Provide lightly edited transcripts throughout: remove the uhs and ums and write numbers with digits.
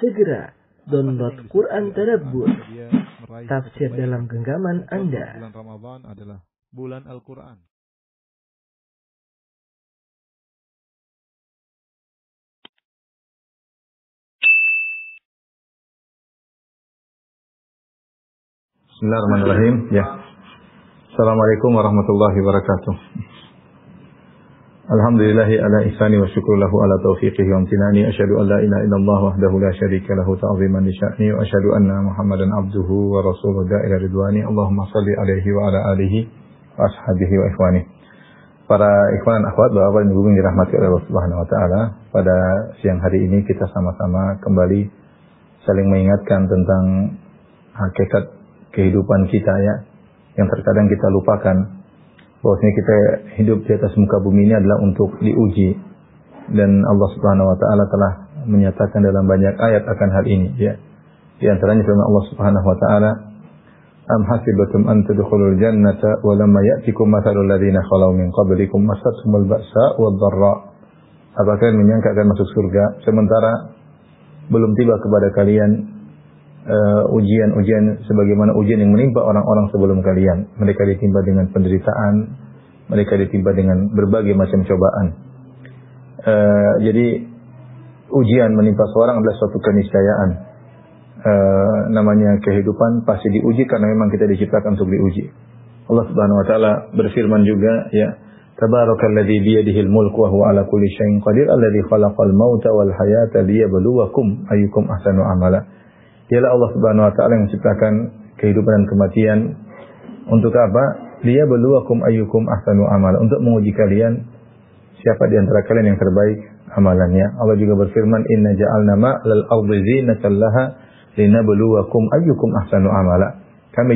Segera download Quran Tadabbur, tafsir dalam genggaman Anda. Bulan Ramadan adalah bulan Al-Quran. Bismillahirrahmanirrahim. Ya. Assalamualaikum warahmatullahi wabarakatuh. Alhamdulillahi ala ihsani wa syukur lahu ala taufiqihi wa amtinani. Asyhadu an la ilaha illallah wahdahu la syarika lahu ta'ziman li sya'ni wa asyhadu anna Muhammadan abduhu wa rasuluhu da'ila ridwani. Allahumma shalli alaihi wa ala alihi wa ashabihi wa ikhwani. Para ikhwan dan akhwat, Bapak dan Ibu yang dirahmati oleh Allah Subhanahu wa taala, pada siang hari ini kita sama-sama kembali saling mengingatkan tentang hakikat kehidupan kita, ya, yang terkadang kita lupakan, bahwasanya kita hidup di atas muka bumi ini adalah untuk diuji, dan Allah Subhanahu wa taala telah menyatakan dalam banyak ayat akan hal ini, ya. Di antaranya firman Allah Subhanahu wa taala, am hasibatum an tadkhulul jannata wa lamma ya'tikum mathalul ladzina khalau min qablikum massatuhumul ba'sa wad dharra. Apakah kalian menyangka akan masuk surga sementara belum tiba kepada kalian ujian-ujian sebagaimana ujian yang menimpa orang-orang sebelum kalian. Mereka ditimpa dengan penderitaan, mereka ditimpa dengan berbagai macam cobaan. Jadi ujian menimpa seorang adalah suatu keniscayaan. Namanya kehidupan pasti diuji karena memang kita diciptakan untuk diuji. Allah Subhanahu wa taala berfirman juga, ya, Tabarakalladzi biyadihil mulku wa huwa ala kulli syai'in qadir alladzi khalaqal mauta wal hayata liyabluwakum ayyukum ahsanu amala. Dialah Allah Subhanahu wa taala yang menciptakan kehidupan dan kematian untuk apa? Liyabluwakum ayyukum ahsanu amala, untuk menguji kalian siapa di antara kalian yang terbaik amalannya. Allah juga berfirman, Inna ja'alna ma'al ardi zinatan laha linabluwakum ayyukum ahsanu amala. Kami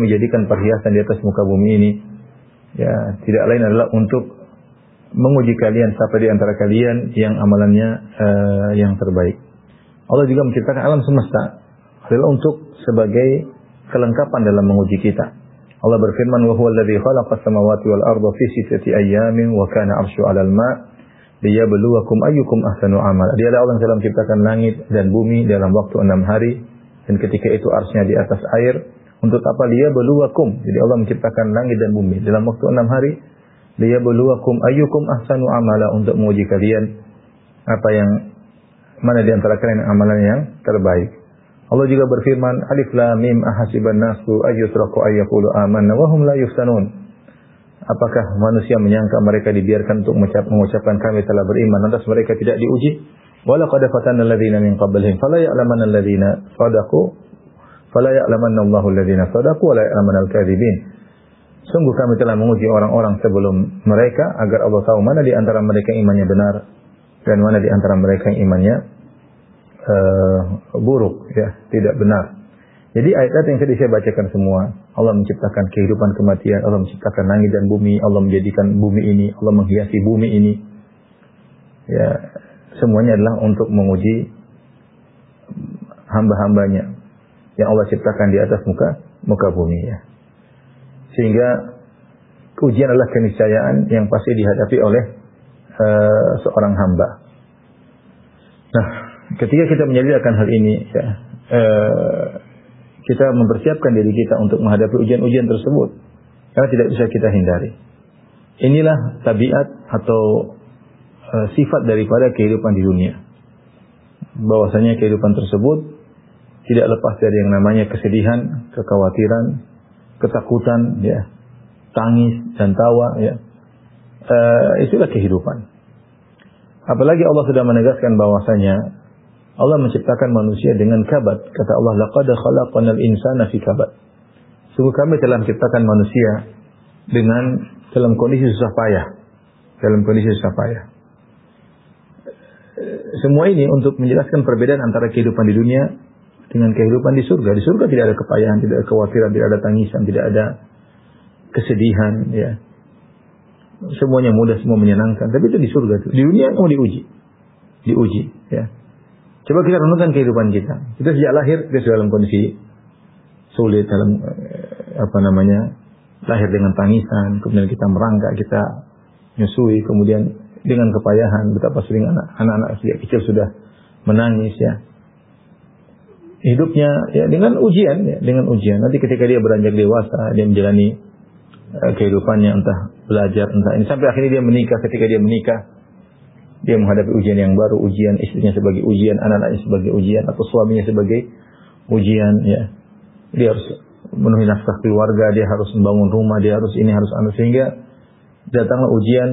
jadikan perhiasan di atas muka bumi ini, ya, tidak lain adalah untuk menguji kalian siapa di antara kalian yang amalannya yang terbaik. Allah juga menciptakan alam semesta adalah untuk sebagai kelengkapan dalam menguji kita. Allah berfirman, wa huwal ladzi khalaqas samawati wal arda fi sittati ayyamin wa kana 'arsyu 'alal ma' liyabluwakum ayyukum ahsanu amala. Dialah Allah yang telah menciptakan langit dan bumi dalam waktu 6 hari, dan ketika itu arsy-Nya di atas air. Untuk apa? Liyabluwakum. Jadi Allah menciptakan langit dan bumi dalam waktu 6 hari. Liyabluwakum ayyukum ahsanu amala, untuk menguji kalian mana di antara kalian yang amalan yang terbaik. Allah juga berfirman, Alif Lam Mim ahasiban nasu ayyutraku ayyaqulu amanna wa hum la yuftanun. Apakah manusia menyangka mereka dibiarkan untuk mengucapkan kami telah beriman, lantas mereka tidak diuji? Wa laqad fatanna alladziina min qablihim fala ya'lamanna alladziina shadaqu fala ya'lamanna Allahu alladziina shadaqu wa la ya'lamanna al-kadzibin. Sungguh kami telah menguji orang-orang sebelum mereka agar Allah tahu mana di antara mereka yang imannya benar dan mana di antara mereka yang imannya buruk, ya, tidak benar. Jadi ayat-ayat yang tadi saya bacakan semua, Allah menciptakan kehidupan kematian, Allah menciptakan langit dan bumi, Allah menjadikan bumi ini, Allah menghiasi bumi ini, ya, semuanya adalah untuk menguji hamba-hambanya yang Allah ciptakan di atas muka bumi, ya. Sehingga ujian adalah keniscayaan yang pasti dihadapi oleh seorang hamba. Nah, ketika kita menyadari akan hal ini, ya, kita mempersiapkan diri kita untuk menghadapi ujian-ujian tersebut, karena tidak bisa kita hindari. Inilah tabiat atau sifat daripada kehidupan di dunia. Bahwasanya kehidupan tersebut tidak lepas dari yang namanya kesedihan, kekhawatiran, ketakutan, ya, tangis dan tawa, ya. Itulah kehidupan. Apalagi Allah sudah menegaskan bahwasanya Allah menciptakan manusia dengan kabad. Kata Allah, laqad khalaqnal insana fi kabad. Sungguh kami telah menciptakan manusia dalam kondisi susah payah. Dalam kondisi susah payah. Semua ini untuk menjelaskan perbedaan antara kehidupan di dunia dengan kehidupan di surga. Di surga tidak ada kepayahan, tidak ada kekhawatiran, tidak ada tangisan, tidak ada kesedihan, ya. Semuanya mudah, semua menyenangkan. Tapi itu di surga. Di dunia kamu diuji, ya. Coba kita renungkan kehidupan kita. Kita sejak lahir kita sudah dalam kondisi sulit, dalam lahir dengan tangisan, kemudian kita merangkak, kita menyusui, kemudian dengan kepayahan, betapa sering anak-anak sejak kecil sudah menangis, ya. hidupnya ya dengan ujian, ya, dengan ujian. Nanti ketika dia beranjak dewasa, dia menjalani kehidupannya, entah belajar, entah ini, sampai akhirnya dia menikah. Ketika dia menikah, dia menghadapi ujian yang baru, ujian istrinya sebagai ujian, anak-anaknya sebagai ujian, atau suaminya sebagai ujian. Ya, dia harus memenuhi nafkah keluarga, dia harus membangun rumah, dia harus ini, harus anu, sehingga datanglah ujian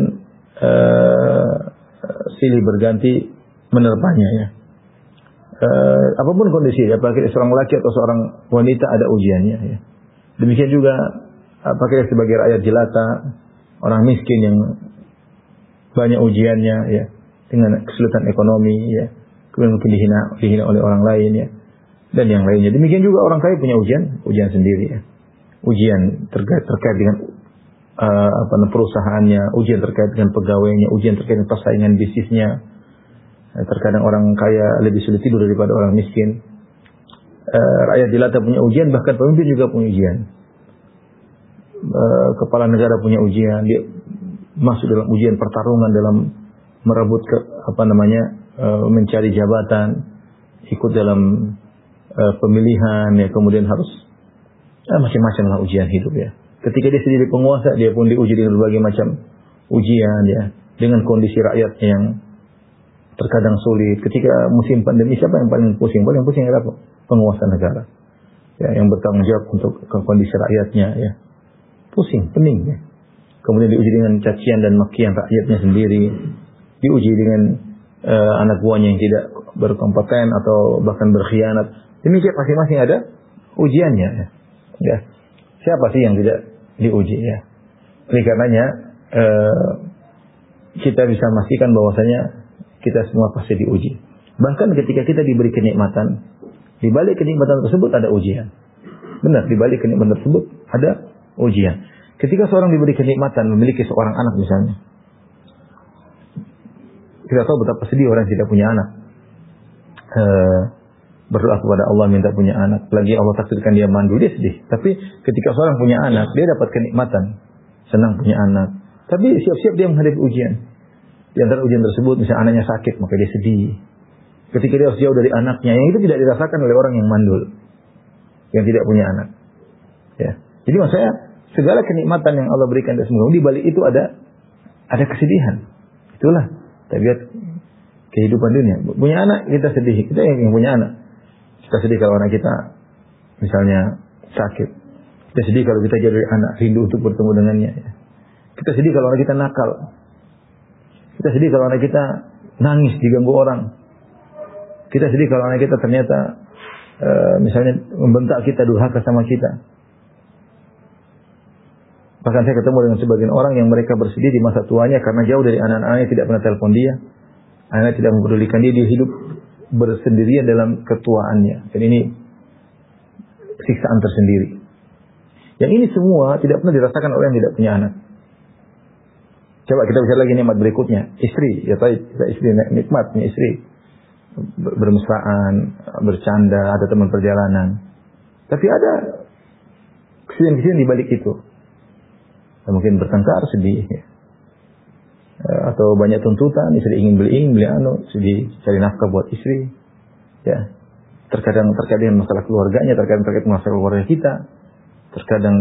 silih berganti menerpanya. Ya. Apapun kondisi, apakah seorang laki atau seorang wanita ada ujiannya. Ya. Demikian juga apakah sebagai rakyat jelata, orang miskin yang banyak ujiannya, ya, dengan kesulitan ekonomi, ya, kemudian mungkin dihina oleh orang lain, ya, dan yang lainnya. Demikian juga orang kaya punya ujian sendiri, ya. Ujian terkait dengan perusahaannya, ujian terkait dengan pegawainya, ujian terkait dengan persaingan bisnisnya. Terkadang orang kaya lebih sulit tidur daripada orang miskin. Rakyat jelata punya ujian, bahkan pemimpin juga punya ujian. Kepala negara punya ujian, dia masuk dalam ujian pertarungan dalam merebut mencari jabatan, ikut dalam pemilihan, ya, kemudian harus macam-macam lah ujian hidup, ya. Ketika dia sendiri penguasa, dia pun diuji dengan berbagai macam ujian, ya, dengan kondisi rakyat yang terkadang sulit. Ketika musim pandemi, siapa yang paling pusing? Paling pusing adalah penguasa negara, ya, yang bertanggung jawab untuk kondisi rakyatnya, ya. Pusing, pening, ya. Kemudian diuji dengan cacian dan makian rakyatnya sendiri, diuji dengan anak buahnya yang tidak berkompeten atau bahkan berkhianat. Demikian masing-masing ada ujiannya, ya. Ya. Siapa sih yang tidak diuji, ya? Oleh karenanya kita bisa memastikan bahwasanya kita semua pasti diuji. Bahkan ketika kita diberi kenikmatan, di balik kenikmatan tersebut ada ujian. Benar, di balik kenikmatan tersebut ada ujian. Ketika seorang diberi kenikmatan, memiliki seorang anak misalnya, kita tahu betapa sedih orang yang tidak punya anak. Berdoa kepada Allah minta punya anak. Lagi Allah takdirkan dia mandul, dia sedih. Tapi ketika seorang punya anak, dia dapat kenikmatan, senang punya anak. Tapi siap-siap dia menghadapi ujian. Di antara ujian tersebut, misalnya anaknya sakit, maka dia sedih. Ketika dia harus jauh dari anaknya, yang itu tidak dirasakan oleh orang yang mandul, yang tidak punya anak. Ya. Jadi maksudnya, segala kenikmatan yang Allah berikan dan semua, di balik itu ada kesedihan. Itulah tabiat kehidupan dunia. Punya anak, kita sedih. Kita yang punya anak. Kita sedih kalau anak kita misalnya sakit. Kita sedih kalau kita jadi anak, rindu untuk bertemu dengannya. Kita sedih kalau anak kita nakal. Kita sedih kalau anak kita nangis diganggu orang. Kita sedih kalau anak kita ternyata misalnya membentak kita, durhaka sama kita. Bahkan saya ketemu dengan sebagian orang yang mereka bersedih di masa tuanya karena jauh dari anak-anaknya, tidak pernah telepon dia. Anak tidak mempedulikan dia hidup bersendirian dalam ketuaannya. Dan ini siksaan tersendiri. Yang ini semua tidak pernah dirasakan oleh yang tidak punya anak. Coba kita bicara lagi nikmat berikutnya. Istri, ya tadi istri nikmat punya istri. Bermesraan, bercanda, ada teman perjalanan. Tapi ada kesedihan-kesedihan di balik itu. Mungkin bertengkar, sedih. Ya. Atau banyak tuntutan, istri ingin beli anu, sedih, cari nafkah buat istri. Ya. Terkadang masalah keluarganya, terkadang masalah keluarga kita. Terkadang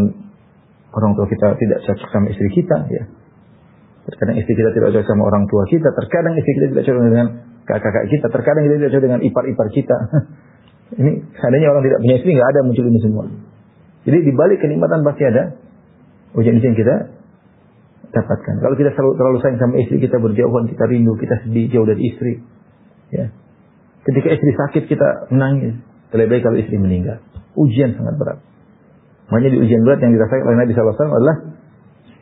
orang tua kita tidak cocok sama istri kita, ya. Terkadang istri kita tidak cocok sama orang tua kita, terkadang istri kita tidak cocok dengan kakak-kakak kita, terkadang kita tidak cocok dengan ipar-ipar kita. Ini seandainya orang tidak punya istri, nggak ada muncul ini semua. Jadi di balik kenikmatan pasti ada ujian-ujian kita dapatkan. Kalau kita terlalu sayang sama istri, kita berjauhan, kita rindu, kita sedih jauh dari istri. Ya. Ketika istri sakit, kita menangis. Lebih baik kalau istri meninggal. Ujian sangat berat. Makanya di ujian berat yang dirasakan oleh Nabi SAW adalah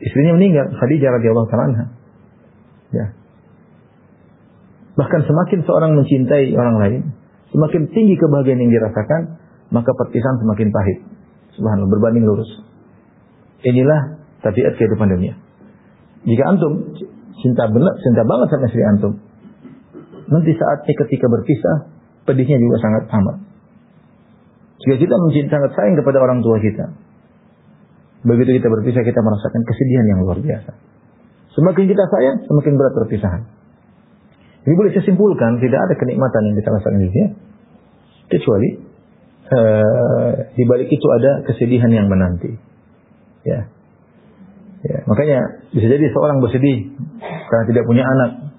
istrinya meninggal, Khadijah radhiyallahu ta'ala anha. Ya. Bahkan semakin seorang mencintai orang lain, semakin tinggi kebahagiaan yang dirasakan, maka perpisahan semakin pahit. Subhanallah, berbanding lurus. Inilah tabiat kehidupan dunia. Jika antum cinta banget sama istri antum, nanti saatnya ketika berpisah, pedihnya juga sangat amat. Jika kita sangat sayang kepada orang tua kita, begitu kita berpisah, kita merasakan kesedihan yang luar biasa. Semakin kita sayang, semakin berat perpisahan. Jadi boleh saya simpulkan, tidak ada kenikmatan yang kita rasakan di dunia, kecuali di balik itu ada kesedihan yang menanti. Ya. Ya, makanya bisa jadi seorang bersedih karena tidak punya anak.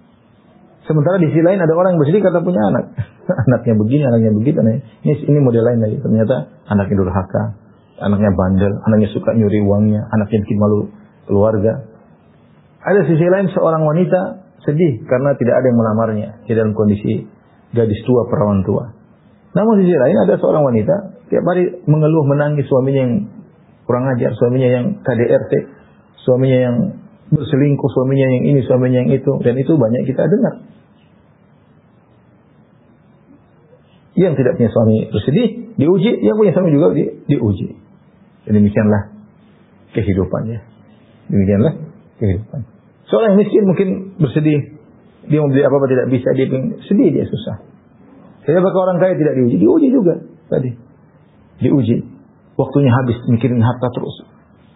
Sementara di sisi lain ada orang yang bersedih karena punya anak. Anaknya begini, anaknya begitu. Ini model lain lagi. Ternyata anaknya durhaka, anaknya bandel, anaknya suka nyuri uangnya, anaknya bikin malu keluarga. Ada sisi lain seorang wanita sedih karena tidak ada yang melamarnya di dalam kondisi gadis tua, perawan tua. Namun di sisi lain ada seorang wanita tiap hari mengeluh menangis suaminya yang kurang ajar, suaminya yang KDRT, suaminya yang berselingkuh, suaminya yang ini, suaminya yang itu, dan itu banyak kita dengar. Yang tidak punya suami bersedih, diuji, yang punya suami juga diuji. Dan demikianlah kehidupannya. Demikianlah kehidupan. Seorang yang miskin mungkin bersedih, dia mau beli apa-apa tidak bisa, dia sedih, dia susah. Siapa orang kaya tidak diuji? Diuji juga tadi. Diuji. Waktunya habis mikirin harta terus.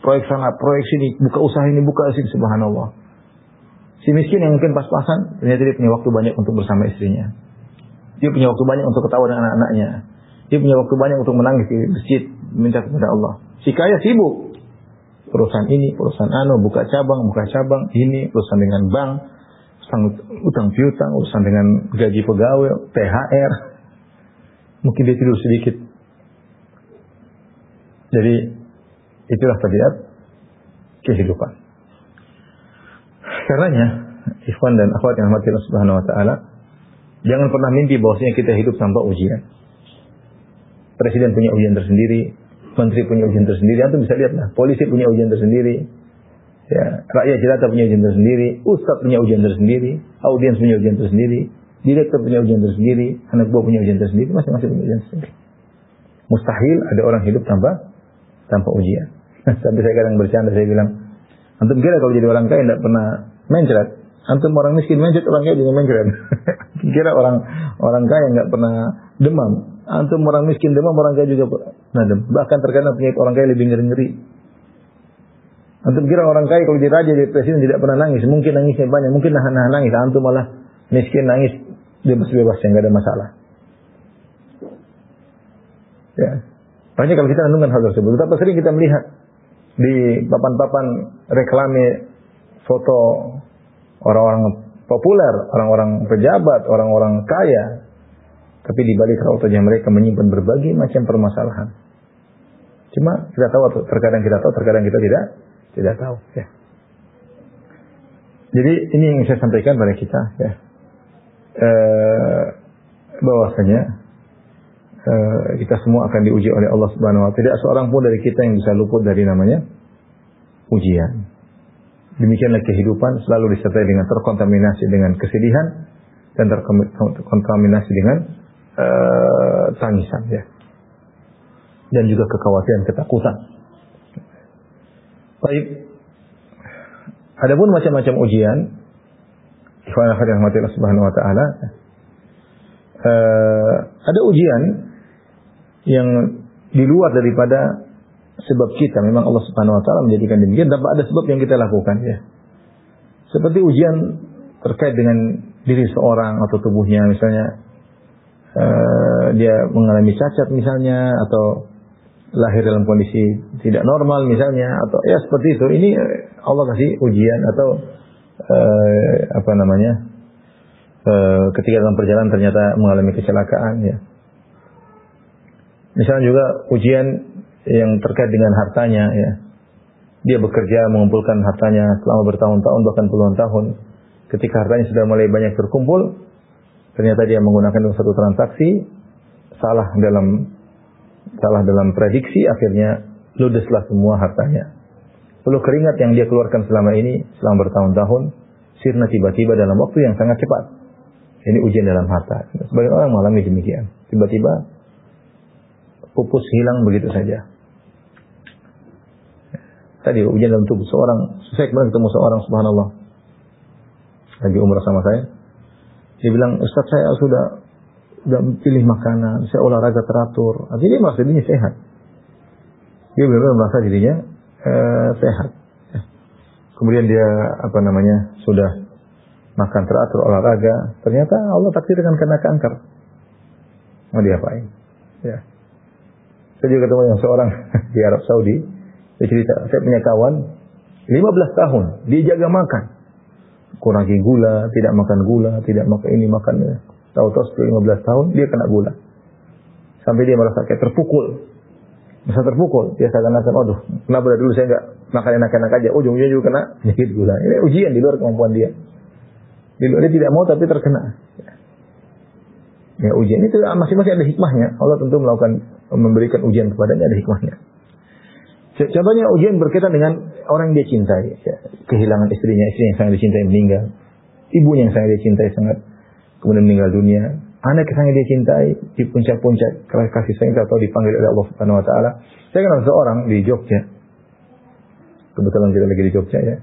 Proyek sana, proyek sini, buka usaha ini, buka sini, subhanallah. Si miskin yang mungkin pas-pasan, ternyata dia punya waktu banyak untuk bersama istrinya. Dia punya waktu banyak untuk ketawa dengan anak-anaknya. Dia punya waktu banyak untuk menangis di masjid, minta kepada Allah. Si kaya sibuk. Perusahaan ini, perusahaan buka cabang, ini, urusan dengan bank, utang piutang, urusan dengan gaji pegawai, THR. Mungkin dia tidur sedikit. Jadi, itulah tabiat kehidupan. Karenanya, ikhwan dan akhwat yang dirahmati Allah Subhanahu wa taala, jangan pernah mimpi bahwasanya kita hidup tanpa ujian. Presiden punya ujian tersendiri, menteri punya ujian tersendiri. Antum bisa lihatlah, polisi punya ujian tersendiri. Ya, rakyat jelata punya ujian tersendiri, ustaz punya ujian tersendiri, audiens punya ujian tersendiri, direktur punya ujian tersendiri, anak buah punya ujian tersendiri, masing-masing punya ujian tersendiri. Mustahil ada orang hidup tanpa ujian. Sampai saya kadang bercanda, saya bilang, antum kira kalau jadi orang kaya tidak pernah mencret? Antum orang miskin mencret, orang kaya juga mencret. Kira orang kaya nggak pernah demam? Antum orang miskin demam, orang kaya juga pernah demam. Bahkan terkadang penyakit orang kaya lebih ngeri-ngeri. Antum kira orang kaya kalau jadi raja, jadi presiden tidak pernah nangis? Mungkin nangisnya banyak, mungkin nahan nangis. Antum malah miskin nangis bebas-bebas, yang nggak ada masalah. Ya. Makanya kalau kita renungkan hal tersebut, betapa sering kita melihat di papan-papan reklame foto orang-orang populer, orang-orang pejabat, orang-orang kaya, tapi di balik raut wajah mereka menyimpan berbagai macam permasalahan. Cuma kita tahu, terkadang kita tahu, terkadang kita tidak tahu. Ya. Jadi ini yang saya sampaikan pada kita, ya, bahwasanya kita semua akan diuji oleh Allah Subhanahu wa taala. Tidak seorang pun dari kita yang bisa luput dari namanya ujian. Demikianlah kehidupan selalu disertai dengan terkontaminasi dengan kesedihan dan terkontaminasi dengan tangisan, ya. Dan juga kekhawatiran, ketakutan. Baik. Adapun macam-macam ujian, ikhwan akhwat yang dirahmati Allah Subhanahu wa taala, ada ujian yang di luar daripada sebab kita. Memang Allah Subhanahu wa taala menjadikan demikian, tapi ada sebab yang kita lakukan, ya. Seperti ujian terkait dengan diri seorang atau tubuhnya, misalnya dia mengalami cacat misalnya, atau lahir dalam kondisi tidak normal misalnya, atau ya seperti itu. Ini Allah kasih ujian, atau ketika dalam perjalanan ternyata mengalami kecelakaan, ya. Misalnya juga ujian yang terkait dengan hartanya, ya. Dia bekerja mengumpulkan hartanya selama bertahun-tahun, bahkan puluhan tahun. Ketika hartanya sudah mulai banyak terkumpul, ternyata dia menggunakan satu transaksi salah dalam prediksi, akhirnya ludeslah semua hartanya. Lalu keringat yang dia keluarkan selama ini, selama bertahun-tahun, sirna tiba-tiba dalam waktu yang sangat cepat. Ini ujian dalam harta. Sebagian orang mengalami demikian. Tiba-tiba pupus hilang begitu saja. Tadi ujian dalam tubuh seorang. Saya kemarin ketemu seorang, subhanallah, lagi umrah sama saya. Dia bilang, Ustaz, saya sudah pilih makanan, saya olahraga teratur. Artinya dia merasa dirinya sehat. Dia benar-benar merasa dirinya sehat. Kemudian dia sudah makan teratur, olahraga. Ternyata Allah takdirkan kena kanker. Mau diapain? Ya. Saya juga ketemu yang seorang di Arab Saudi. Dia cerita, saya punya kawan 15 tahun dia jaga makan. Kurangi gula, tidak makan gula, tidak makan ini, makan ini. Tahu-tahu setelah 15 tahun dia kena gula. Sampai dia merasa kayak terpukul. Masa terpukul, dia seakan-akan, aduh, kenapa dari dulu saya enggak makan enak-enak aja, ujung-ujungnya juga kena penyakit gula. Ini ujian di luar kemampuan dia. Di luar dia tidak mau tapi terkena. Ya ujian itu masing-masing ada hikmahnya. Allah tentu memberikan ujian kepadanya, ada hikmahnya. Contohnya ujian berkaitan dengan orang yang dia cintai. Ya. Kehilangan istrinya, istri yang sangat dicintai meninggal. Ibunya yang sangat dia cintai sangat kemudian meninggal dunia. Anak yang sangat dia cintai di puncak-puncak kasih sayang atau dipanggil oleh Allah Subhanahu Wa Taala. Saya kenal seorang di Jogja. Kebetulan kita lagi di Jogja ya.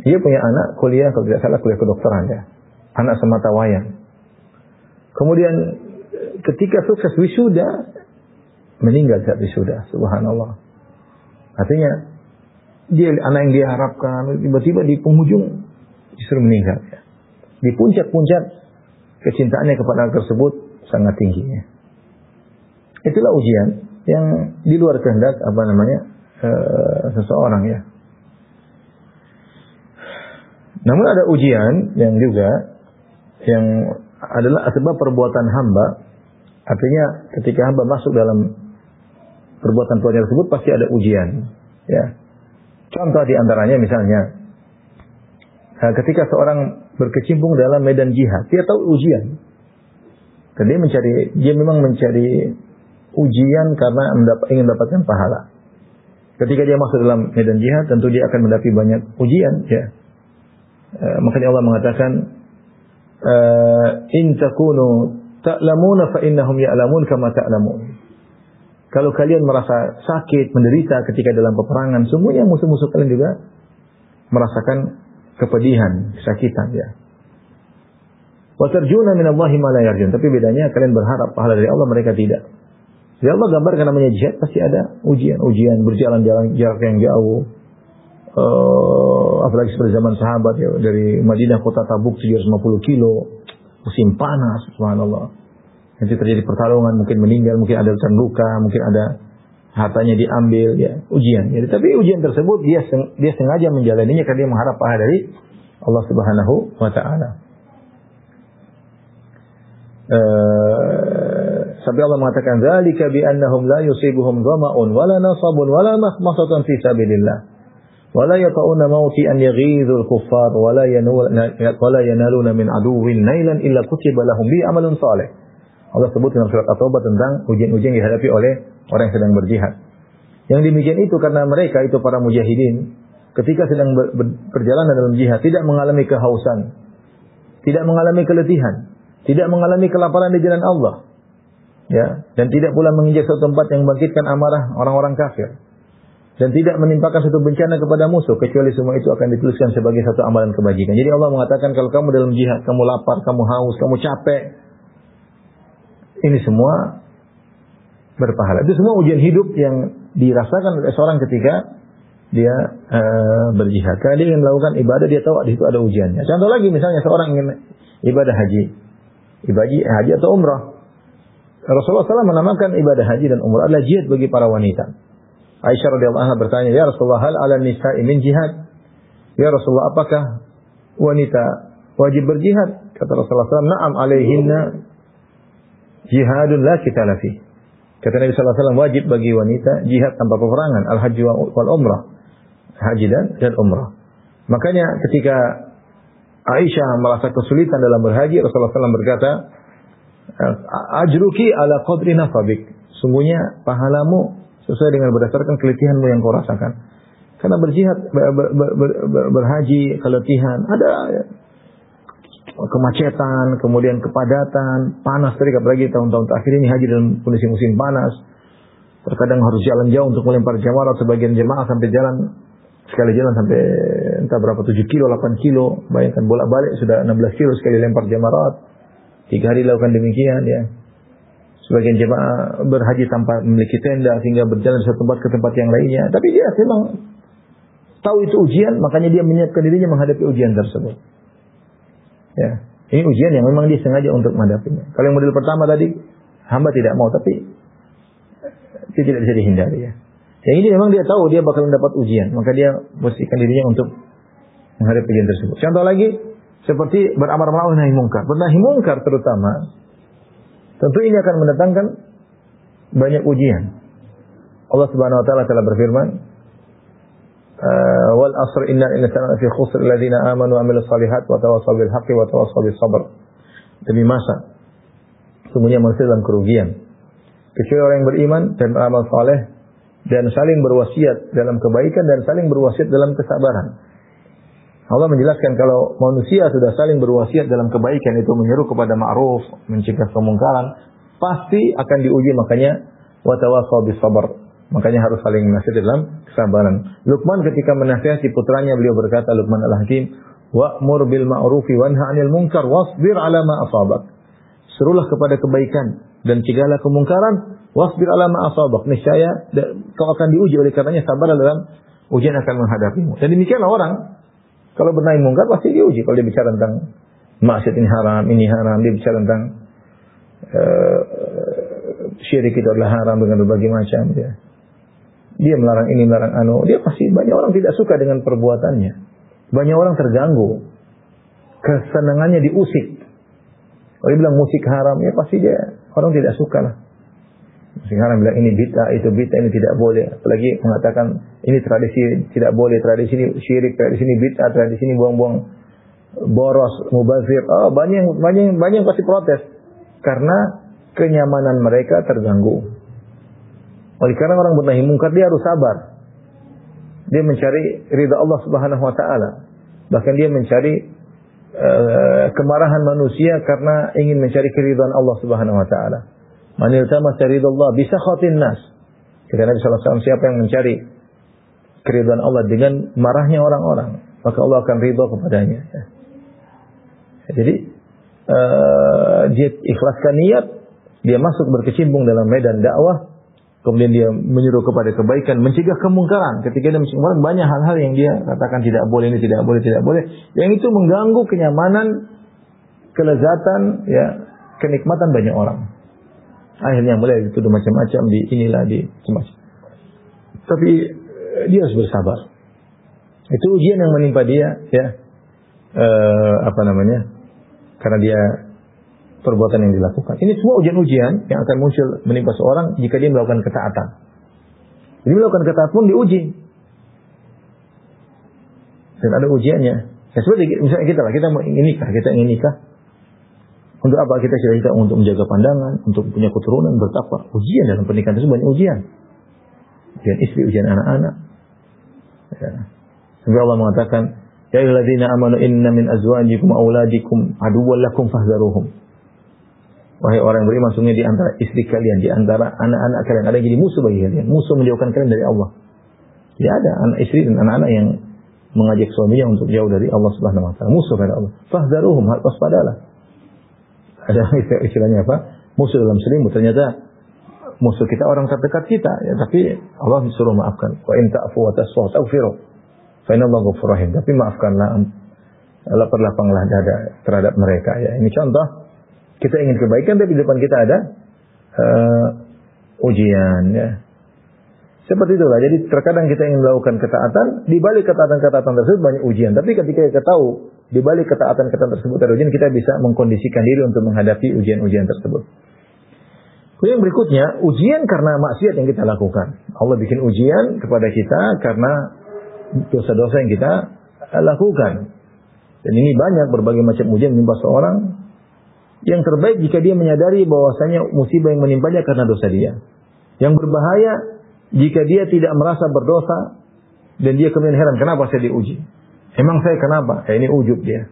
Dia punya anak kuliah, kalau tidak salah kuliah kedokteran ya. Anak semata wayang. Kemudian ketika sukses wisuda, meninggal saat wisuda. Subhanallah. Artinya dia anak yang dia harapkan tiba-tiba di penghujung justru meninggal. Ya. Di puncak-puncak kecintaannya kepada anak tersebut sangat tingginya. Itulah ujian yang di luar kehendak seseorang ya. Namun ada ujian yang juga yang adalah sebab perbuatan hamba. Artinya ketika hamba masuk dalam perbuatan tersebut pasti ada ujian. Ya. Contoh di antaranya misalnya ketika seorang berkecimpung dalam medan jihad, dia tahu ujian. Dan dia memang mencari ujian karena ingin mendapatkan pahala. Ketika dia masuk dalam medan jihad, tentu dia akan mendapat banyak ujian. Ya. Makanya Allah mengatakan, in takunu ta'lamuna fa innahum ya'lamun kama ta'lamun. Kalau kalian merasa sakit, menderita ketika dalam peperangan, semuanya musuh-musuh kalian juga merasakan kepedihan, kesakitan ya. Wa tarjuna minallahi ma la yarjun. Tapi bedanya kalian berharap pahala dari Allah, mereka tidak. Jadi Allah gambarkan namanya jihad pasti ada ujian berjalan jarak yang jauh. Apalagi seperti zaman sahabat ya, dari Madinah kota Tabuk 350 kilo, musim panas, subhanallah. Nanti terjadi pertarungan, mungkin meninggal, mungkin ada luka, mungkin ada hartanya diambil, ya ujian. Jadi, tapi ujian tersebut dia sengaja menjalaninya karena dia mengharap pahala dari Allah Subhanahu Wa Taala. Sampai Allah mengatakan, "Dzalika bi annahum la yusibuhum dhama'un wala nasabun wala mahmasatun fi sabilillah." Wala yata'una mauti an yaghidhul kuffar wala yanaluna min aduwwin nailan illa kutiba lahum bi amalun salih. Allah sebut dalam surat At-Taubah tentang ujian-ujian yang dihadapi oleh orang yang sedang berjihad. Yang demikian itu karena mereka itu para mujahidin ketika sedang berjalan dalam jihad tidak mengalami kehausan, tidak mengalami keletihan, tidak mengalami kelaparan di jalan Allah. Ya, dan tidak pula menginjak suatu tempat yang membangkitkan amarah orang-orang kafir. Dan tidak menimpakan suatu bencana kepada musuh, kecuali semua itu akan dituliskan sebagai satu amalan kebajikan. Jadi Allah mengatakan kalau kamu dalam jihad, kamu lapar, kamu haus, kamu capek, ini semua berpahala. Itu semua ujian hidup yang dirasakan oleh seorang ketika dia berjihad. Karena dia ingin melakukan ibadah, dia tahu di situ ada ujiannya. Contoh lagi misalnya seorang ingin ibadah haji atau umrah. Rasulullah SAW menamakan ibadah haji dan umrah adalah jihad bagi para wanita. Aisyah radhiyallahu anha bertanya, "Ya Rasulullah, hal 'ala nisa'i min jihad?" Ya Rasulullah, apakah wanita wajib berjihad? Kata Rasulullah SAW, "Na'am 'alaihinna jihadun la qitala fi." Kata Nabi sallallahu alaihi wasallam, wajib bagi wanita jihad tanpa peperangan, al-haji wal umrah. Haji dan umrah. Makanya ketika Aisyah merasa kesulitan dalam berhaji, Rasulullah SAW berkata, "Ajruki ala qadri nafabik." Sungguhnya pahalamu sesuai dengan berdasarkan keletihanmu yang kau rasakan. Karena berjihad, berhaji, keletihan, ada kemacetan, kemudian kepadatan, panas tadi apalagi tahun-tahun terakhir ini haji dalam kondisi musim panas. Terkadang harus jalan jauh untuk melempar jamarat, sebagian jemaah sampai sekali jalan sampai entah berapa 7 kilo, 8 kilo. Bayangkan bolak-balik sudah 16 kilo sekali lempar jamarat. 3 hari lakukan demikian ya. Sebagian jemaah berhaji tanpa memiliki tenda sehingga berjalan dari satu tempat ke tempat yang lainnya. Tapi dia memang tahu itu ujian, makanya dia menyiapkan dirinya menghadapi ujian tersebut. Ya, ini ujian yang memang dia sengaja untuk menghadapinya. Kalau yang model pertama tadi, hamba tidak mau, tapi Itu tidak bisa dihindari ya. Yang ini memang dia tahu dia bakal mendapat ujian, maka dia posisikan dirinya untuk menghadapi ujian tersebut. Contoh lagi seperti beramar ma'ruf nahi mungkar. Bernahi mungkar terutama tentu ini akan mendatangkan banyak ujian. Allah Subhanahu wa taala telah berfirman, wal asr innal insana fi khusr alladziina aamanu wa 'amilus shalihaati wa tawassaw bil haqqi wa tawassaw bis sabr. Demi masa sesungguhnya manusia dalam kerugian kecuali orang yang beriman dan beramal saleh dan saling berwasiat dalam kebaikan dan saling berwasiat dalam kesabaran. Allah menjelaskan kalau manusia sudah saling berwasiat dalam kebaikan, itu menyeru kepada ma'ruf, mencegah kemungkaran, pasti akan diuji. Makanya wa tawassaw bis sabr. Makanya harus saling menasihati dalam kesabaran. Luqman ketika menasihati putranya, beliau berkata, Luqman Al-Hakim, wa'mur bil ma'rufi wanha 'anil munkar wasbir 'ala ma asabak. Serulah kepada kebaikan dan cegahlah kemungkaran, wasbir 'ala ma asabak. Niscaya kau akan diuji, oleh karenanya sabarlah dalam ujian akan menghadapimu. Dan demikianlah orang kalau bernahi mungkar pasti diuji. Kalau dia bicara tentang maksiat ini haram, dia bicara tentang syirik itu adalah haram dengan berbagai macam. Dia melarang ini, melarang anu. Dia pasti banyak orang tidak suka dengan perbuatannya. Banyak orang terganggu. Kesenangannya diusik. Kalau dia bilang musik haram, ya pasti dia orang tidak suka lah. Musik haram bilang ini bid'ah, itu bid'ah, ini tidak boleh. Apalagi mengatakan ini tradisi tidak boleh, tradisi ini syirik, tradisi ini bid'ah, tradisi ini buang-buang boros, mubazir. Oh, banyak yang pasti protes karena kenyamanan mereka terganggu. Oleh karena orang bernahi mungkar dia harus sabar. Dia mencari ridha Allah Subhanahu wa taala. Bahkan dia mencari kemarahan manusia karena ingin mencari keridhaan Allah Subhanahu wa taala. Man iltamasa ridallah bi sakhatin nas. Kata Nabi sallallahu alaihi wasallam, siapa yang mencari keridhaan Allah dengan marahnya orang-orang, maka Allah akan ridha kepadanya. Jadi dia ikhlaskan niat, dia masuk berkecimpung dalam medan dakwah, kemudian dia menyuruh kepada kebaikan, mencegah kemungkaran. Ketika dia mencegah kemungkaran, banyak hal-hal yang dia katakan tidak boleh, ini tidak boleh, tidak boleh. Yang itu mengganggu kenyamanan, kelezatan, ya, kenikmatan banyak orang. Akhirnya mulai dituduh macam-macam, di macam-macam. Tapi dia harus bersabar. Itu ujian yang menimpa dia, ya, karena dia perbuatan yang dilakukan. Ini semua ujian-ujian yang akan muncul menimpa seorang jika dia melakukan ketaatan. Jadi melakukan ketaatan pun diuji. Dan ada ujiannya. Ya, seperti misalnya kita ingin nikah. Untuk apa kita cita-cita? Untuk menjaga pandangan, untuk punya keturunan, bertakwa. Ujian dalam pernikahan itu banyak ujian. Ujian istri, ujian anak-anak. Ya. Sampai Allah mengatakan, ya ayyuhalladzina amanu inna min azwajikum wa auladikum aduwwan lakum fahdharuhum. Wahai orang yang beriman, sungguh di antara istri kalian, di antara anak-anak kalian ada yang jadi musuh bagi kalian, musuh menjauhkan kalian dari Allah. Tidak ada anak istri dan anak-anak yang mengajak suaminya untuk jauh dari Allah Subhanahu wa taala, musuh pada Allah. Fahdharuhum, waspadalah. Ada istilahnya apa? Musuh dalam selimut. Ternyata musuh kita orang terdekat kita, ya, tapi Allah disuruh maafkan. Wa in ta'fu wa tasfahu taghfiru. Fa inna Allaha ghafurur rahim. Tapi maafkanlah, lapanglah dada terhadap mereka, ya. Ini contoh kita ingin kebaikan tapi di depan kita ada ujian, ya. Seperti itulah. Jadi terkadang kita ingin melakukan ketaatan, di balik ketaatan-ketaatan tersebut banyak ujian. Tapi ketika kita tahu di balik ketaatan-ketaatan tersebut ada ujian, kita bisa mengkondisikan diri untuk menghadapi ujian-ujian tersebut. Kemudian berikutnya, ujian karena maksiat yang kita lakukan. Allah bikin ujian kepada kita karena dosa-dosa yang kita lakukan. Dan ini banyak berbagai macam ujian menimpa seorang. Yang terbaik jika dia menyadari bahwasanya musibah yang menimpanya karena dosa dia. Yang berbahaya jika dia tidak merasa berdosa dan dia kemudian heran, kenapa saya diuji? Emang saya kenapa? Ya, ini ujub dia.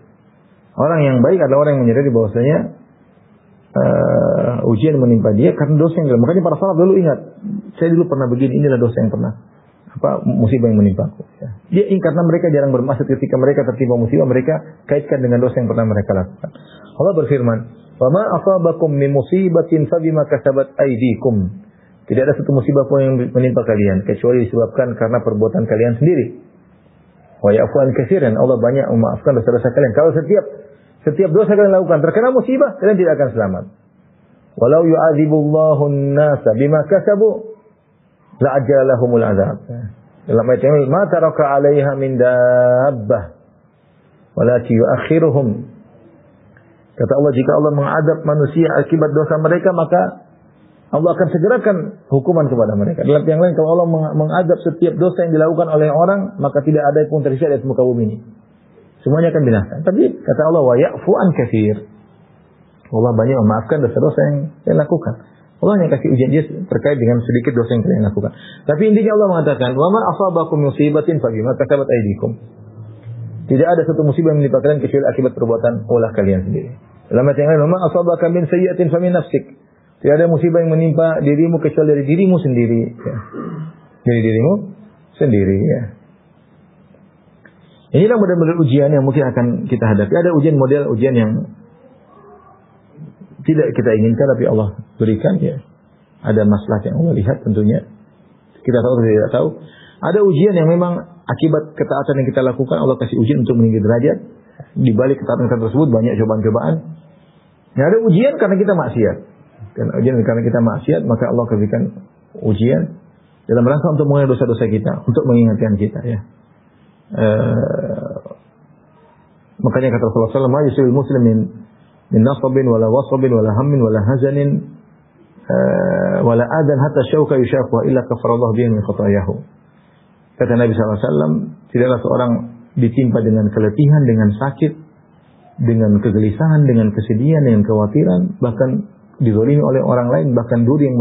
Orang yang baik adalah orang yang menyadari bahwasanya ujian menimpa dia karena dosa yang. Makanya para sahabat dulu ingat, saya dulu pernah begini, inilah dosa yang pernah musibah yang menimpaku. Ya. Dia ingat karena mereka jarang bermaksud ketika mereka tertimpa musibah, mereka kaitkan dengan dosa yang pernah mereka lakukan. Allah berfirman, "Wa ma asabakum min musibatin fabima kasabat aydikum." Tidak ada satu musibah pun yang menimpa kalian kecuali disebabkan karena perbuatan kalian sendiri. Wa ya'fu an katsiran, Allah banyak memaafkan dosa-dosa kalian. Kalau setiap dosa kalian lakukan terkena musibah, kalian tidak akan selamat. Walau yu'adzibullahu an-nasa bima kasabu la ajalahumul azab. Dalam ayat ini, ma taraka 'alaiha min dabbah walakin yu'akhiruhum. Kata Allah, jika Allah mengadab manusia akibat dosa mereka, maka Allah akan segerakan hukuman kepada mereka. Dalam yang lain, kalau Allah mengadab setiap dosa yang dilakukan oleh orang, maka tidak ada pun tersisa di muka bumi ini. Semuanya akan binasa. Tapi kata Allah, wa ya'fu an katsir. Allah banyak memaafkan dosa-dosa yang kalian lakukan. Allah hanya kasih ujian dia terkait dengan sedikit dosa yang kalian lakukan. Tapi intinya Allah mengatakan, wa ma asabakum musibatin fa bima kasabat aydikum. Tidak ada satu musibah yang menimpa kalian kecuali akibat perbuatan ulah kalian sendiri. Dalam ayat yang lain, wa ma asabaka min sayyi'atin fa min nafsik. Tidak ada musibah yang menimpa dirimu kecuali dari dirimu sendiri. Ya. Dari dirimu sendiri. Ya. Inilah model-model ujian yang mungkin akan kita hadapi. Ada model ujian yang tidak kita inginkan, tapi Allah berikan. Ya. Ada masalah yang Allah lihat tentunya. Kita tahu atau tidak tahu. Ada ujian yang memang akibat ketaatan yang kita lakukan, Allah kasih ujian untuk meninggi derajat. Di balik ketaatan kita tersebut banyak cobaan-cobaan. Nah, ada ujian karena kita maksiat. Karena kita maksiat, maka Allah berikan ujian dalam rangka untuk mengenai dosa-dosa kita, untuk mengingatkan kita. Ya. Makanya kata Rasulullah SAW, ma yusil muslimin min nasabin wala wasabin wala hammin wala hazanin wala adan hatta syauka yushaqwa illa kafarallahu bihi min khatayahu. Kata Nabi SAW, tidaklah seorang ditimpa dengan keletihan, dengan sakit, dengan kegelisahan, dengan kesedihan, dengan kekhawatiran, bahkan dizalimi oleh orang lain, bahkan duri yang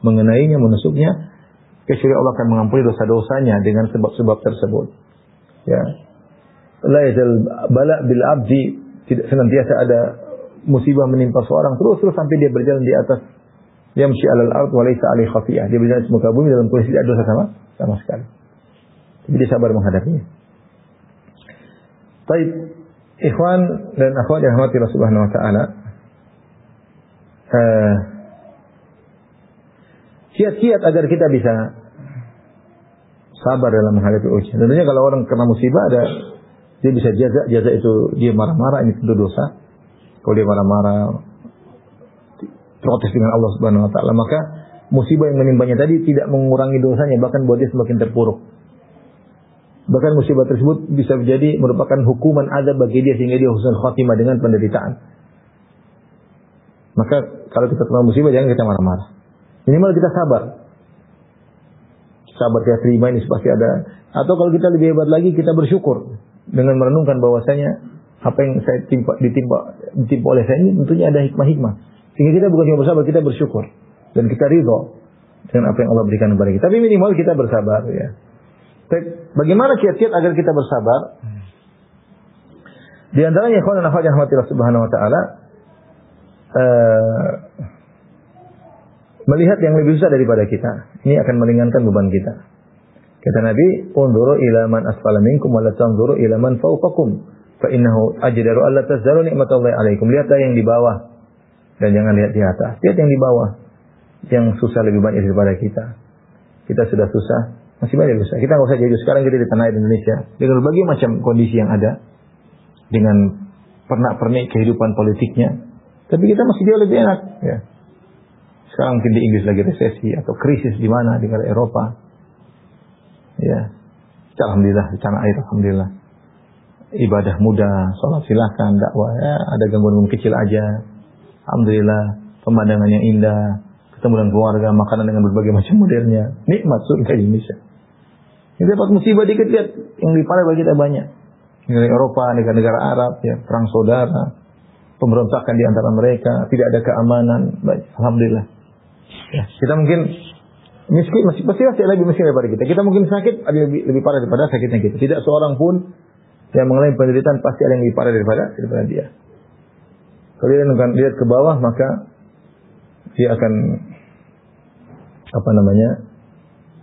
mengenainya, menusuknya, kecuali Allah akan mengampuni dosa-dosanya dengan sebab-sebab tersebut. Ya. La yazal bala bil abdi, tidak senantiasa ada musibah menimpa seorang terus sampai dia berjalan di atas yamshi alal ard wa laysa alaihi khafiyah. Dia berjalan di muka bumi dalam kondisi tidak ada dosa sama sekali. Tapi dia sabar menghadapinya. Baik, ikhwan dan akhwat yang dirahmati Allah Subhanahu wa taala. Kiat-kiat agar kita bisa sabar dalam menghadapi ujian. Tentunya kalau orang kena musibah dia bisa jaza itu dia marah-marah, ini tentu dosa. Kalau dia marah-marah protes dengan Allah Subhanahu wa taala, maka musibah yang menimpanya tadi tidak mengurangi dosanya, bahkan buat dia semakin terpuruk. Bahkan musibah tersebut bisa menjadi merupakan hukuman azab bagi dia sehingga dia husnul khatimah dengan penderitaan. Maka kalau kita kena musibah jangan kita marah-marah. Minimal kita sabar. Sabar kita terima ini pasti ada. Atau kalau kita lebih hebat lagi kita bersyukur dengan merenungkan bahwasanya apa yang saya ditimpa oleh saya ini tentunya ada hikmah-hikmah. Sehingga kita bukan cuma bersabar, kita bersyukur dan kita ridho dengan apa yang Allah berikan kepada kita. Tapi minimal kita bersabar ya. Bagaimana kiat-kiat agar kita bersabar? Di antaranya ikhwan dan akhwat yang dirahmati Allah Subhanahu wa taala, melihat yang lebih susah daripada kita. Ini akan meringankan beban kita. Kata Nabi, "Unzuru ila man asfala minkum wa la tanzuru ila man fawqakum, fa innahu ajdaru alla tazdaru ni'matallahi 'alaikum." Lihatlah yang di bawah dan jangan lihat di atas. Lihat yang di bawah. Yang susah lebih banyak daripada kita. Kita sudah susah, masih banyak susah. Kita enggak usah jauh. Sekarang kita di tanah air Indonesia dengan berbagai macam kondisi yang ada, dengan pernak-pernik kehidupan politiknya. Tapi kita masih jauh lebih enak. Ya. Sekarang mungkin di Inggris lagi resesi atau krisis di mana di negara Eropa. Ya, alhamdulillah di tanah air, alhamdulillah. Ibadah mudah, sholat silakan, dakwah ya, ada gangguan kecil aja. Alhamdulillah, pemandangannya indah, ketemu dengan keluarga, makanan dengan berbagai macam modelnya. Nikmat surga di Indonesia. Kita dapat musibah dikit lihat, yang diparah bagi kita banyak. Negara Eropa, negara-negara Arab, ya, perang saudara, pemberontakan di antara mereka, tidak ada keamanan. Baik, alhamdulillah. Ya, kita mungkin miskin, pasti lebih miskin daripada kita. Kita mungkin sakit, ada lebih parah daripada sakitnya kita. Tidak seorang pun yang mengalami penderitaan pasti ada yang lebih parah daripada dia. Kalau dia akan lihat ke bawah, maka dia akan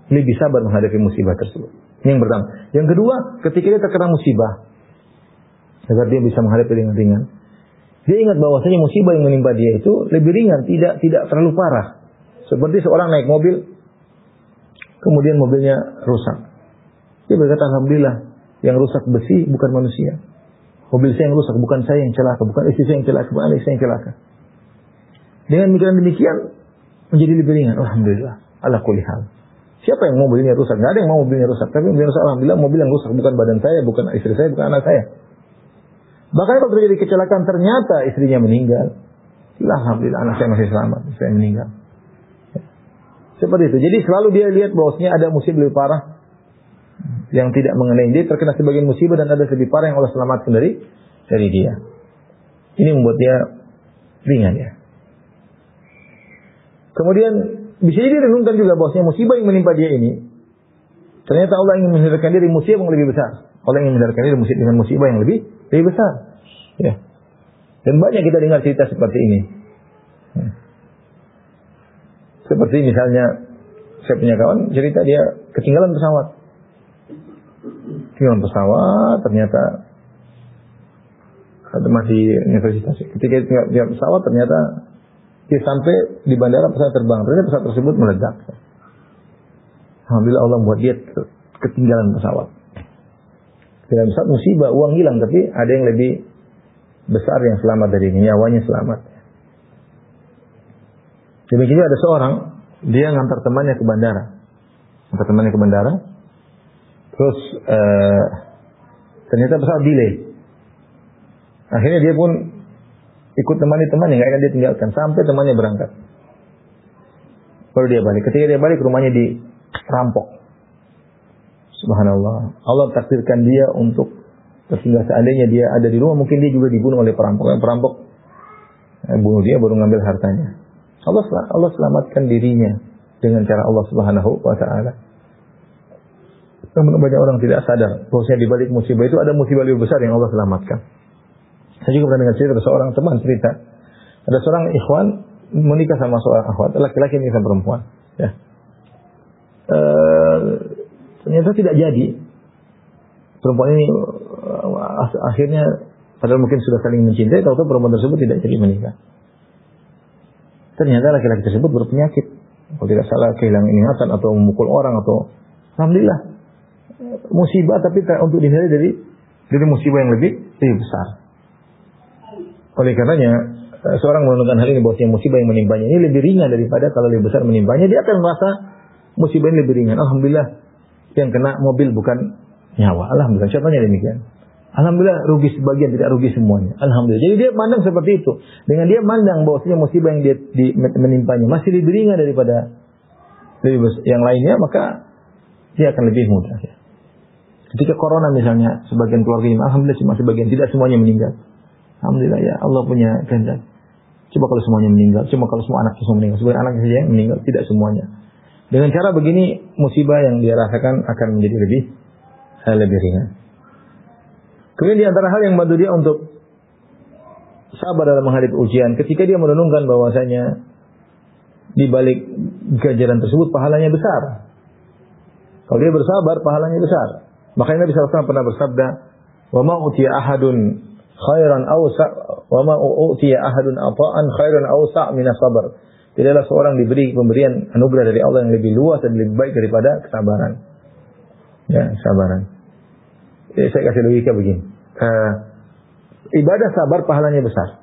lebih sabar menghadapi musibah tersebut. Ini yang pertama. Yang kedua, ketika dia terkena musibah, agar dia bisa menghadapi dengan ringan, dia ingat bahwasanya musibah yang menimpa dia itu lebih ringan, tidak terlalu parah. Seperti seorang naik mobil, kemudian mobilnya rusak. Dia berkata, alhamdulillah, yang rusak besi bukan manusia. Mobil saya yang rusak, bukan saya yang celaka, bukan istri saya yang celaka, bukan anak saya yang celaka. Dengan pikiran demikian, menjadi lebih ringan. Alhamdulillah. ala kulli hal. Siapa yang mau mobilnya rusak? Enggak ada yang mau mobilnya rusak. Tapi mobilnya rusak, alhamdulillah mobil yang rusak bukan badan saya, bukan istri saya, bukan anak saya. Bahkan kalau terjadi kecelakaan ternyata istrinya meninggal, alhamdulillah anak saya masih selamat, saya meninggal. Seperti itu. Jadi selalu dia lihat bahwasanya ada musibah lebih parah yang tidak mengenai dia, terkena sebagian musibah, dan ada lebih parah yang Allah selamatkan dari dia. Ini membuat dia ringan ya. Kemudian bisa jadi renungkan juga bahwasanya musibah yang menimpa dia ini, ternyata Allah ingin menghindarkan dia dari musibah yang lebih besar. Allah ingin menghindarkan dia dengan musibah yang lebih besar. Ya. Dan banyak kita dengar cerita seperti ini. Ya. Seperti misalnya saya punya kawan cerita dia ketinggalan pesawat. Ketinggalan pesawat ternyata masih universitas. Ketika dia pesawat ternyata dia sampai di bandara pesawat terbang. Ternyata pesawat tersebut meledak. Alhamdulillah Allah membuat dia ketinggalan pesawat. Dalam saat musibah uang hilang, tapi ada yang lebih besar yang selamat dari ini, nyawanya selamat. Demikian juga ada seorang, dia ngantar temannya ke bandara. Terus ternyata pesawat delay. Akhirnya dia pun ikut temani temannya, nggak akan dia tinggalkan sampai temannya berangkat. Baru dia balik. Ketika dia balik, rumahnya dirampok. Subhanallah. Allah takdirkan dia untuk sehingga seandainya dia ada di rumah, mungkin dia juga dibunuh oleh perampok. Perampok bunuh dia, baru ngambil hartanya. Allah selamatkan dirinya dengan cara Allah Subhanahu wa taala. Namun banyak orang tidak sadar bahwasanya di balik musibah itu ada musibah lebih besar yang Allah selamatkan. Saya juga pernah dengar cerita dari seorang teman cerita. Ada seorang ikhwan menikah sama seorang akhwat, laki-laki menikah sama perempuan. Ya. Ternyata tidak jadi. Perempuan ini akhirnya padahal mungkin sudah saling mencintai, tahu-tahu perempuan tersebut tidak jadi menikah. Ternyata laki-laki tersebut berpenyakit. Kalau tidak salah kehilangan ingatan atau memukul orang atau alhamdulillah musibah, tapi untuk dihindari dari musibah yang lebih besar. Oleh karenanya seorang menentukan hal ini bahwasanya musibah yang menimpanya ini lebih ringan daripada kalau lebih besar menimpanya, dia akan merasa musibah ini lebih ringan. Alhamdulillah yang kena mobil bukan nyawa. Alhamdulillah. Contohnya demikian. Alhamdulillah rugi sebagian, tidak rugi semuanya. Alhamdulillah. Jadi dia mandang seperti itu. Dengan dia mandang bahwasanya musibah yang dia menimpanya masih lebih ringan daripada yang lainnya, maka dia akan lebih mudah. Ya. Ketika corona misalnya, sebagian keluarga ini, alhamdulillah cuma sebagian, tidak semuanya meninggal. Alhamdulillah ya Allah punya kehendak. Coba kalau semuanya meninggal, cuma kalau semua anaknya semua meninggal, sebagian anaknya saja yang meninggal, tidak semuanya. Dengan cara begini, musibah yang dia rasakan akan menjadi lebih ringan. Kemudian di antara hal yang membantu dia untuk sabar dalam menghadapi ujian, ketika dia merenungkan bahwasanya di balik ganjaran tersebut pahalanya besar. Kalau dia bersabar, pahalanya besar. Makanya Nabi SAW pernah bersabda, "Wa ma utiya ahadun khairan awsa, wa ma utiya ahadun ata'an khairan awsa' min as-sabr." Tidaklah seorang diberi pemberian anugerah dari Allah yang lebih luas dan lebih baik daripada kesabaran. Ya, kesabaran. Saya kasih logika begini. Ibadah sabar pahalanya besar.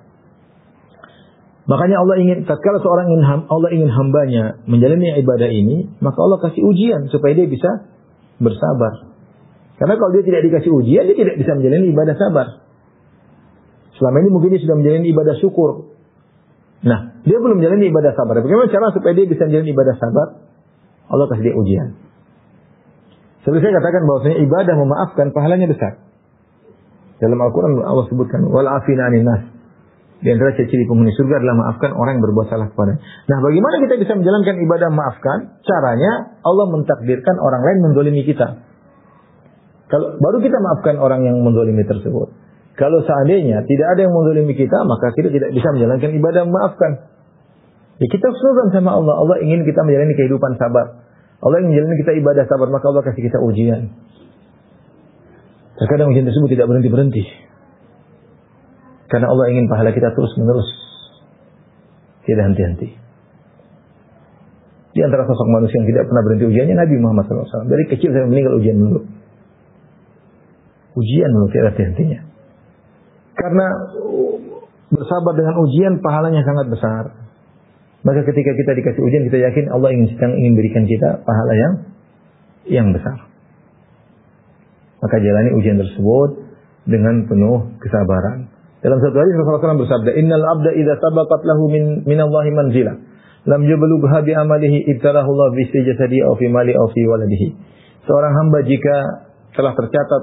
Makanya Allah ingin, tatkala seorang Allah ingin hambanya menjalani ibadah ini, maka Allah kasih ujian supaya dia bisa bersabar. Karena kalau dia tidak dikasih ujian, dia tidak bisa menjalani ibadah sabar. Selama ini mungkin dia sudah menjalani ibadah syukur. Nah, dia belum menjalani ibadah sabar. Bagaimana cara supaya dia bisa menjalani ibadah sabar? Allah kasih dia ujian. Seperti saya katakan bahwasanya ibadah memaafkan pahalanya besar. Dalam Al-Quran Allah sebutkan wal afina 'anil nas. Di antara ciri penghuni surga adalah maafkan orang yang berbuat salah kepada. Nah, bagaimana kita bisa menjalankan ibadah maafkan? Caranya Allah mentakdirkan orang lain menzalimi kita. Kalau baru kita maafkan orang yang menzalimi tersebut. Kalau seandainya tidak ada yang menzalimi kita, maka kita tidak bisa menjalankan ibadah memaafkan. Ya, kita husnuzan sama Allah. Allah ingin kita menjalani kehidupan sabar. Allah ingin menjalani kita ibadah sabar, maka Allah kasih kita ujian. Terkadang ujian tersebut tidak berhenti-berhenti. Karena Allah ingin pahala kita terus-menerus. Tidak henti-henti. Di antara sosok manusia yang tidak pernah berhenti ujiannya Nabi Muhammad SAW. Dari kecil saya meninggal ujian dulu. Ujian dulu tidak henti-hentinya. Karena bersabar dengan ujian pahalanya sangat besar. Maka ketika kita dikasih ujian, kita yakin Allah ingin berikan kita pahala yang besar. Maka jalani ujian tersebut dengan penuh kesabaran. Dalam satu hadis Rasulullah SAW bersabda, "Innal abda idza sabaqat lahu min Allahi manzilah, lam yablugha bi amalihi ibtalahu Allah bi jasadi aw fi mali aw fi waladihi." Seorang hamba jika telah tercatat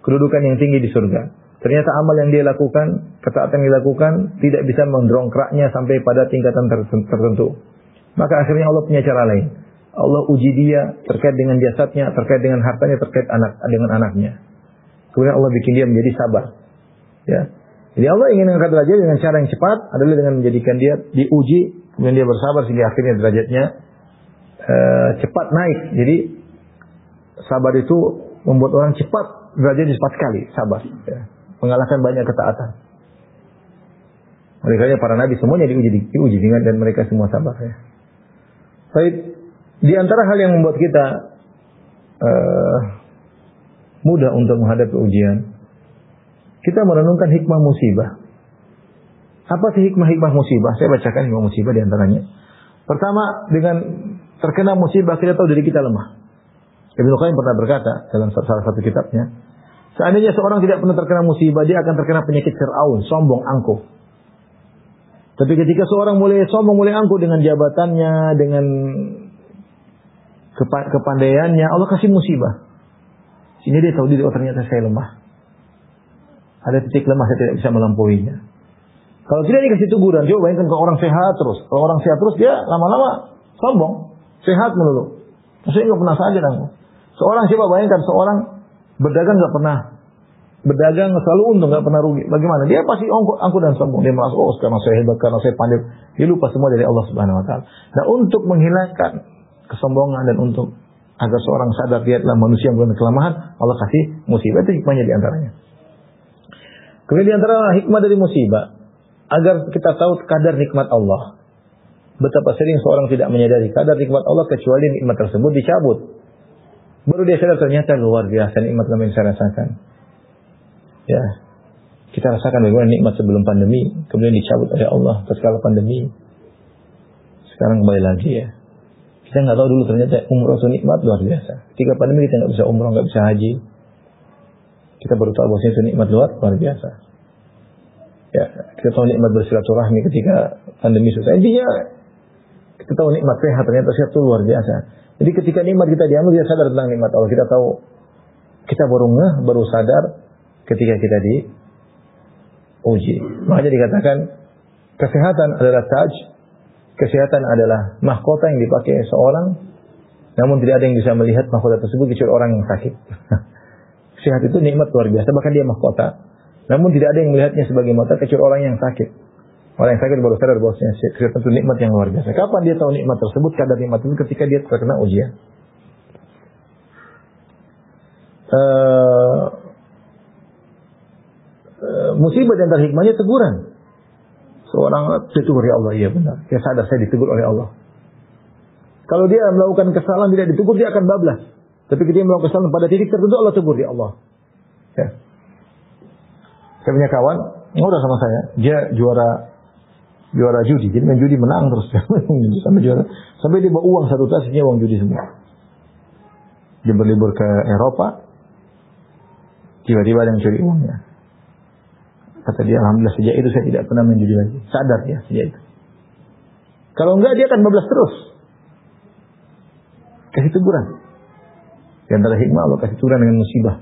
kedudukan yang tinggi di surga, ternyata amal yang dia lakukan, ketaatan yang dilakukan tidak bisa mendongkraknya sampai pada tingkatan tertentu. Maka akhirnya Allah punya cara lain. Allah uji dia terkait dengan jasadnya, terkait dengan hartanya, terkait dengan anaknya. Kemudian Allah bikin dia menjadi sabar. Ya. Jadi Allah ingin mengangkat derajat dengan cara yang cepat adalah dengan menjadikan dia diuji, kemudian dia bersabar sehingga akhirnya derajatnya cepat naik. Jadi sabar itu membuat orang cepat derajatnya cepat sekali, sabar. Ya. Mengalahkan banyak ketaatan. Oleh karena para nabi semuanya diuji dan mereka semua sabar. Ya. Baik, di antara hal yang membuat kita mudah untuk menghadapi ujian, kita merenungkan hikmah musibah. Apa sih hikmah musibah? Saya bacakan hikmah musibah di antaranya. Pertama, dengan terkena musibah kita tahu diri kita lemah. Ibnu Qayyim pernah berkata dalam salah satu kitabnya, seandainya seorang tidak pernah terkena musibah, dia akan terkena penyakit Fir'aun, sombong, angkuh. Tapi ketika seorang mulai sombong, mulai angkuh dengan jabatannya, dengan kepandaiannya, Allah kasih musibah. Sini dia tahu diri, oh ternyata saya lemah. Ada titik lemah, saya tidak bisa melampauinya. Kalau tidak dikasih teguran, coba bayangkan kalau orang sehat terus. Kalau orang sehat terus, dia lama-lama sombong. Sehat melulu. Maksudnya nggak pernah sakit aku. Seorang coba bayangkan, seorang berdagang nggak pernah. Berdagang selalu untung, nggak pernah rugi. Bagaimana? Dia pasti angkuh dan sombong. Dia merasa, oh karena saya hebat, karena saya pandai. Dia lupa semua dari Allah Subhanahu Wa Taala. Nah, untuk menghilangkan kesombongan dan untuk agar seorang sadar dia adalah manusia yang bukan kelemahan, Allah kasih musibah. Itu hikmahnya di antaranya. Kemudian di antara hikmah dari musibah, agar kita tahu kadar nikmat Allah. Betapa sering seorang tidak menyadari kadar nikmat Allah kecuali nikmat tersebut dicabut. Baru dia sadar ternyata luar biasa nikmat yang saya rasakan. Ya, kita rasakan bagaimana nikmat sebelum pandemi, kemudian dicabut oleh Allah tatkala pandemi. Sekarang kembali lagi ya. Kita nggak tahu dulu ternyata umroh itu nikmat luar biasa. Ketika pandemi kita nggak bisa umroh, nggak bisa haji. Kita baru tahu bahwa itu nikmat luar biasa. Ya, kita tahu nikmat bersilaturahmi ketika pandemi selesai. Intinya kita tahu nikmat sehat, ternyata sehat itu luar biasa. Jadi ketika nikmat kita diambil, kita sadar tentang nikmat Allah. Kita tahu, kita baru sadar ketika kita diuji. Makanya dikatakan kesehatan adalah taj, kesehatan adalah mahkota yang dipakai seorang, namun tidak ada yang bisa melihat mahkota tersebut kecuali orang yang sakit. Sehat itu nikmat luar biasa, bahkan dia mahkota. Namun tidak ada yang melihatnya sebagai mahkota kecuali orang yang sakit. Orang yang sakit baru sadar bahwasanya kesehatan itu nikmat yang luar biasa. Kapan dia tahu nikmat tersebut? Kadar nikmat itu ketika dia terkena ujian. Musibah dan antara hikmahnya teguran. Seorang ditegur, ya Allah, iya benar. Dia sadar saya ditegur oleh Allah. Kalau dia melakukan kesalahan tidak ditegur, dia akan bablas. Tapi ketika dia melakukan kesalahan pada titik tertentu, Allah tegur, ya Allah. Ya. Saya punya kawan, ngobrol sama saya. Dia juara judi. Jadi main judi menang terus. Sampai juara. Sampai dia bawa uang satu tas, isinya uang judi semua. Dia berlibur ke Eropa. Tiba-tiba ada yang curi uangnya. Kata dia, alhamdulillah sejak itu saya tidak pernah main judi lagi. Sadar dia sejak itu. Kalau enggak, dia akan bablas terus. Kasih teguran. Di antara hikmah Allah kasih teguran dengan musibah.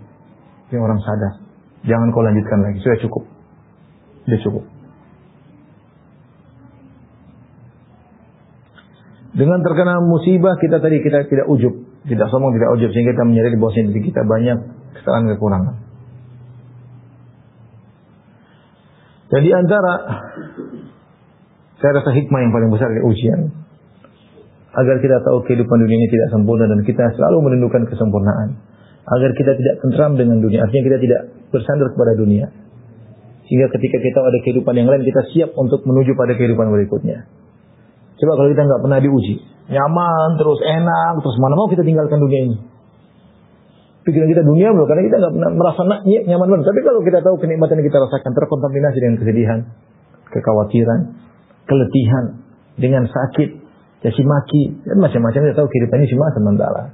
Yang orang sadar. Jangan kau lanjutkan lagi. Sudah cukup. Sudah cukup. Dengan terkena musibah, kita tidak ujub. Tidak sombong, tidak ujub. Sehingga kita menyadari bahwa diri kita banyak kesalahan kekurangan. Dan di antara saya rasa hikmah yang paling besar dari ujian, agar kita tahu kehidupan dunia ini tidak sempurna dan kita selalu merindukan kesempurnaan. Agar kita tidak tentram dengan dunia, artinya kita tidak bersandar kepada dunia. Sehingga ketika kita ada kehidupan yang lain, kita siap untuk menuju pada kehidupan berikutnya. Coba kalau kita nggak pernah diuji, nyaman, terus enak, terus mana mau kita tinggalkan dunia ini. Pikiran kita dunia belum, karena kita nggak pernah merasa nyaman banget. Tapi kalau kita tahu kenikmatan yang kita rasakan terkontaminasi dengan kesedihan, kekhawatiran, keletihan, dengan sakit, caci maki, dan macam-macam. Kita tahu kehidupan ini cuma sementara.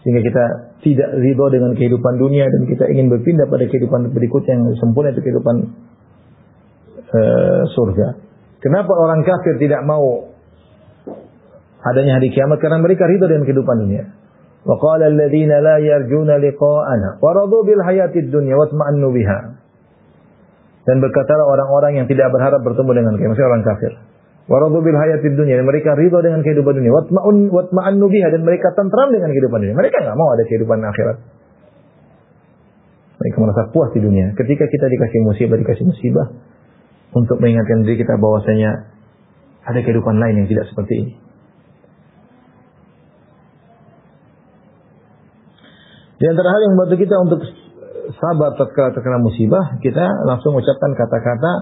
Sehingga kita tidak ridho dengan kehidupan dunia dan kita ingin berpindah pada kehidupan berikutnya yang sempurna, itu kehidupan surga. Kenapa orang kafir tidak mau adanya hari kiamat? Karena mereka ridho dengan kehidupan dunia. Wa qala alladziina la yarjuna liqa'ana wa radu bil hayatid dunya watma'annu biha. Dan berkatalah orang-orang yang tidak berharap bertemu dengan kiamat, maksudnya orang kafir. Wa radu bil hayatid dunya, dan mereka ridho dengan kehidupan dunia. Watma'annu biha, dan mereka tentram dengan kehidupan dunia. Mereka enggak mau ada kehidupan akhirat. Mereka merasa puas di dunia. Ketika kita dikasih musibah untuk mengingatkan diri kita bahwasanya ada kehidupan lain yang tidak seperti ini. Di antara hal yang membantu kita untuk sabar tatkala terkena musibah, kita langsung ucapkan kata-kata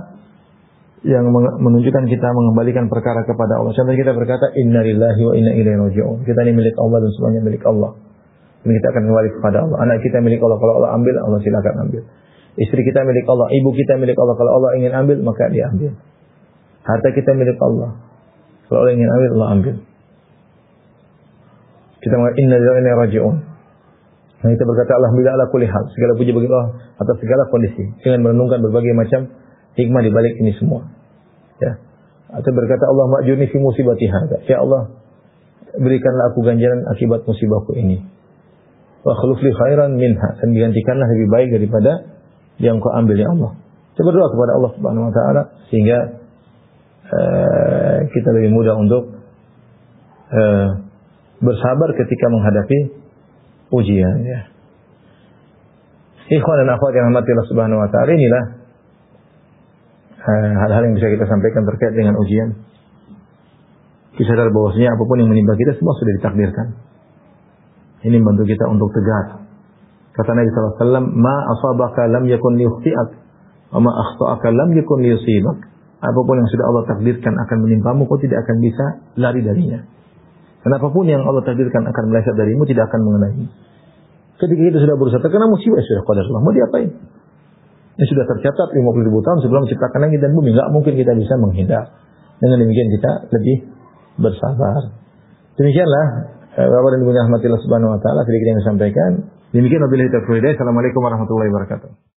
yang menunjukkan kita mengembalikan perkara kepada Allah. Contohnya kita berkata, Inna lillahi wa inna ilaihi raji'un. Kita ini milik Allah dan semuanya milik Allah. Dan kita akan kembali kepada Allah. Anak kita milik Allah, kalau Allah ambil, Allah silakan ambil. Istri kita milik Allah, ibu kita milik Allah, kalau Allah ingin ambil, maka dia ambil. Harta kita milik Allah, kalau Allah ingin ambil, Allah ambil. Kita mengatakan, Inna lillahi wa inna ilaihi raji'un. Dan kita berkata, Alhamdulillah ala kulli hal, segala puji bagi Allah atas segala kondisi, dengan merenungkan berbagai macam hikmah di balik ini semua. Ya. Atau berkata, Allah ma'jurni fi musibati hadza. Ya Allah, berikanlah aku ganjaran akibat musibahku ini. Wa khuluf li khairan minha, dan digantikanlah lebih baik daripada yang kau ambil, ya Allah. Kita berdoa kepada Allah Subhanahu wa taala sehingga kita lebih mudah untuk bersabar ketika menghadapi ujian, ya. Ikhwan dan akhwat yang dirahmati Allah Subhanahu wa taala, inilah hal-hal yang bisa kita sampaikan terkait dengan ujian. Kita sadar bahwasanya apapun yang menimpa kita semua sudah ditakdirkan. Ini membantu kita untuk tegar. Kata Nabi SAW, Ma asabaka lam yakun liyukhti'ak, wa ma akhta'aka lam yakun liyusibak. Apapun yang sudah Allah takdirkan akan menimpamu, kau tidak akan bisa lari darinya. Dan apapun yang Allah takdirkan akan meleset darimu, tidak akan mengenaimu. Ketika kita sudah berusaha terkena musibah, sudah qadar Allah, mau diapain? Ini sudah tercatat 50.000 tahun sebelum menciptakan langit dan bumi. Enggak mungkin kita bisa menghindar. Dengan demikian kita lebih bersabar. Demikianlah Bapak dan Ibu yang dirahmati Allah Subhanahu wa taala, sedikit yang saya sampaikan. Demikian wabillahi taufiq. Assalamualaikum warahmatullahi wabarakatuh.